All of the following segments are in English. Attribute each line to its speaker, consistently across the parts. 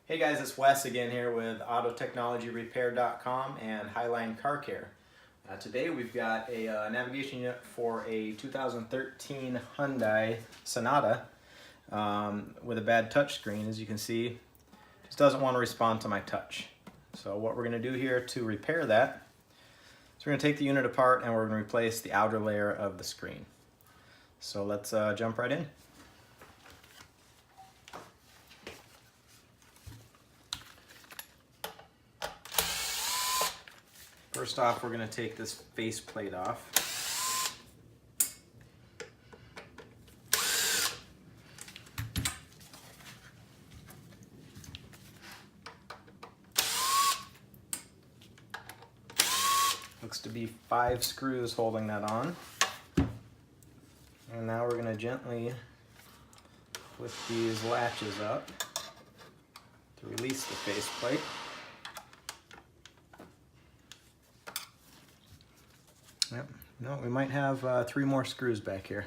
Speaker 1: Hey guys, it's Wes again here with AutoTechnologyRepair.com and Highline Car Care. Today we've got a navigation unit for a 2013 Hyundai Sonata with a bad touch screen. As you can see, it just doesn't want to respond to my touch. So what we're going to do here to repair that is we're going to take the unit apart and we're going to replace the outer layer of the screen. So let's jump right in. First off, we're going to take this face plate off. Looks to be 5 screws holding that on. And now we're going to gently lift these latches up to release the face plate. Yep. No, we might have 3 more screws back here.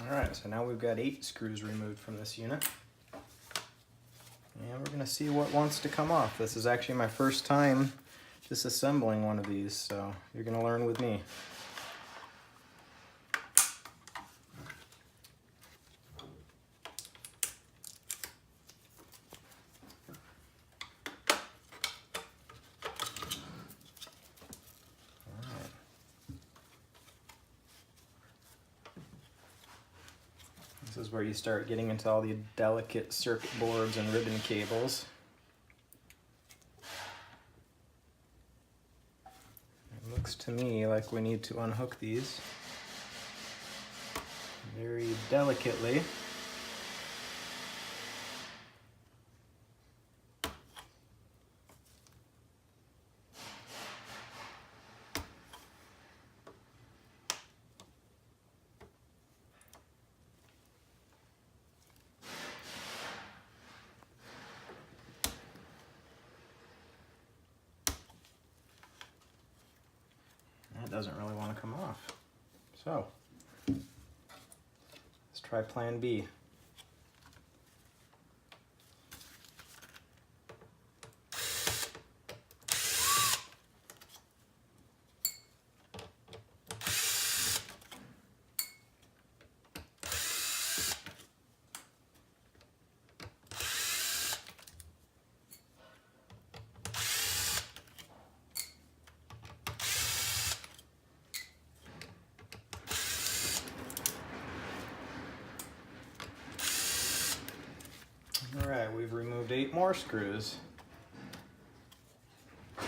Speaker 1: Alright, so now we've got 8 screws removed from this unit. And we're going to see what wants to come off. This is actually my first time disassembling one of these, so you're going to learn with me. This is where you start getting into all the delicate circuit boards and ribbon cables. It looks to me like we need to unhook these very delicately. That doesn't really want to come off. So, let's try plan B. Alright, we've removed 8 more screws. And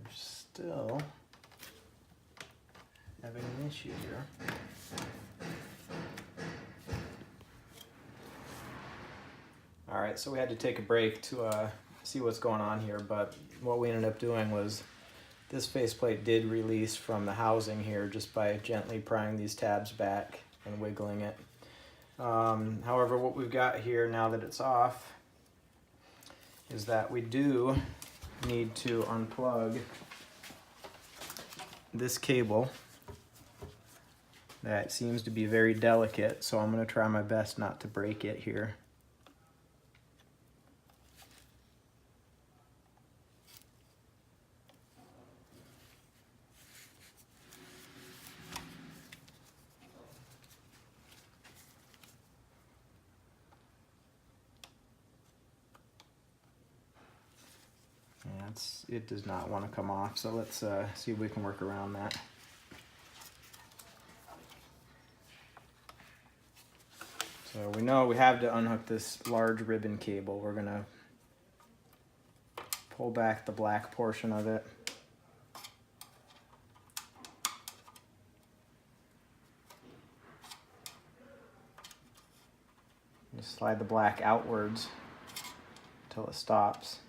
Speaker 1: we're still having an issue here. Alright, so we had to take a break to see what's going on here, but what we ended up doing was this faceplate did release from the housing here just by gently prying these tabs back and wiggling it. However, what we've got here now that it's off is that we do need to unplug this cable that seems to be very delicate, so I'm going to try my best not to break it here. It does not want to come off, so let's see if we can work around that. So So we know we have to unhook this large ribbon cable. We're gonna pull back the black portion of it. Just slide the black outwards until it stops.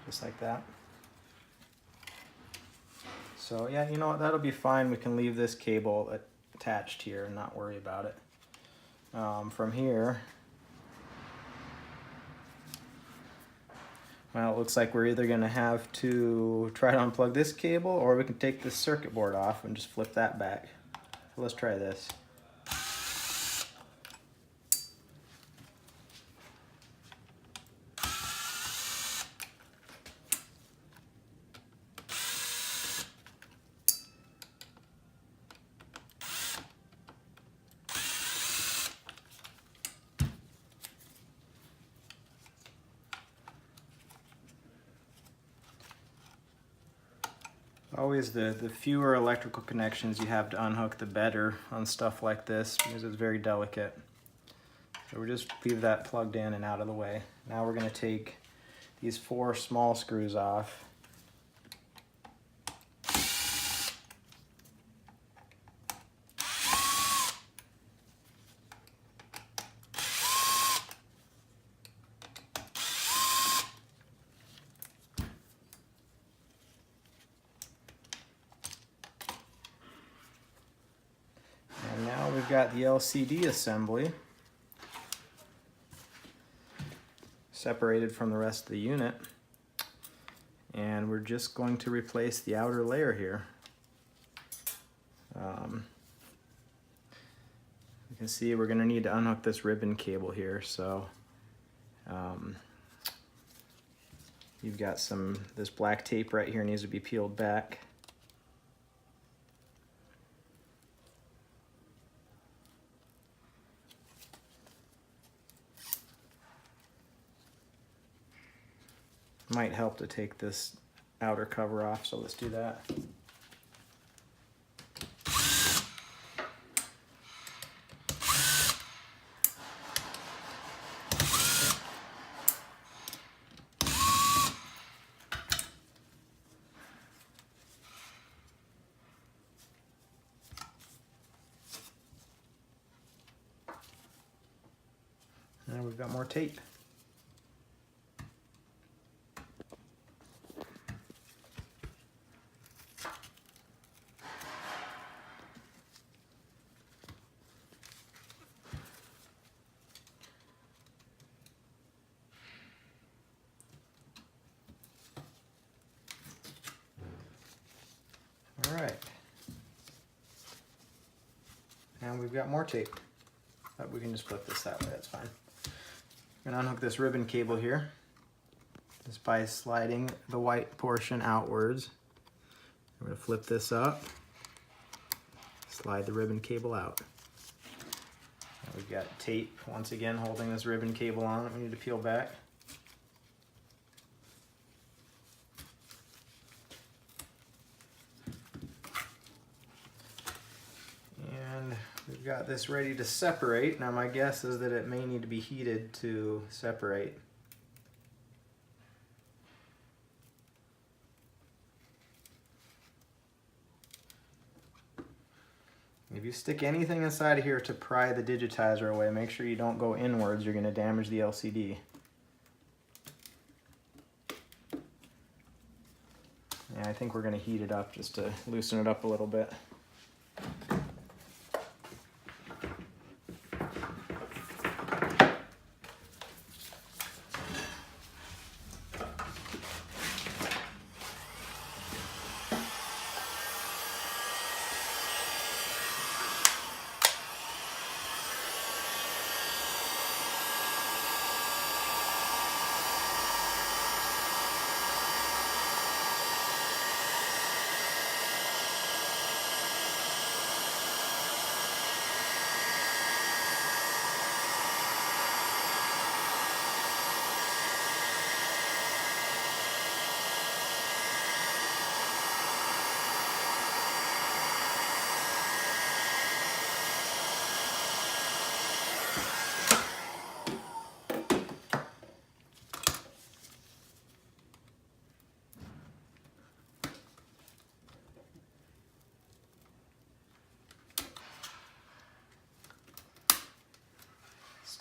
Speaker 1: Just like that. So yeah, you know what, that'll be fine. We can leave this cable attached here and not worry about it. From here, well, it looks like we're either gonna have to try to unplug this cable, or we can take this circuit board off and just flip that back. So let's try this. Always the fewer electrical connections you have to unhook, the better on stuff like this, because it's very delicate. So we just leave that plugged in and out of the way. Now we're going to take these 4 small screws off. We've got the LCD assembly separated from the rest of the unit, and we're just going to replace the outer layer here. You can see we're going to need to unhook this ribbon cable here, so you've got this black tape right here needs to be peeled back. Might help to take this outer cover off, so let's do that. And we've got more tape. All right, and we've got more tape, but we can just flip this that way, that's fine. I'm gonna unhook this ribbon cable here, just by sliding the white portion outwards. I'm gonna flip this up, slide the ribbon cable out. And we've got tape, once again, holding this ribbon cable on that we need to peel back. We've got this ready to separate. Now my guess is that it may need to be heated to separate. If you stick anything inside of here to pry the digitizer away, make sure you don't go inwards, you're going to damage the LCD. Yeah, I think we're going to heat it up just to loosen it up a little bit.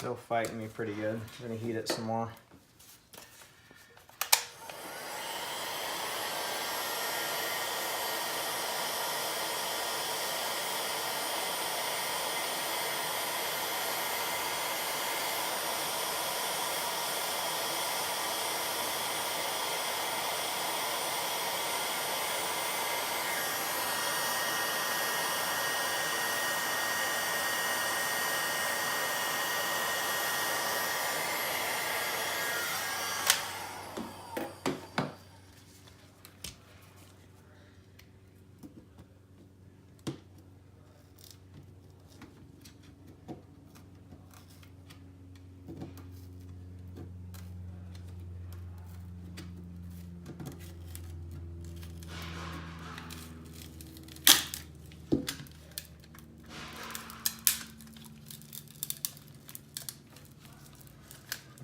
Speaker 1: Still fighting me pretty good. I'm gonna heat it some more.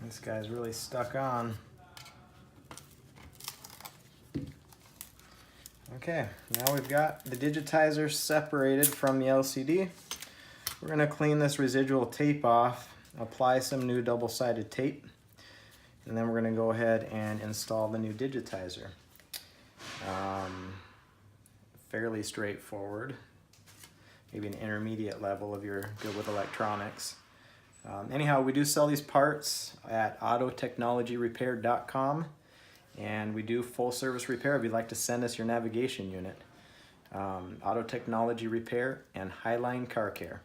Speaker 1: This guy's really stuck on. Okay, now we've got the Digitizer separated from the LCD. We're going to clean this residual tape off, apply some new double-sided tape, and then we're going to go ahead and install the new Digitizer. Fairly straightforward, maybe an intermediate level if you're good with electronics. Anyhow, we do sell these parts at autotechnologyrepair.com, and we do full service repair if you'd like to send us your navigation unit. Auto Technology Repair and Highline Car Care.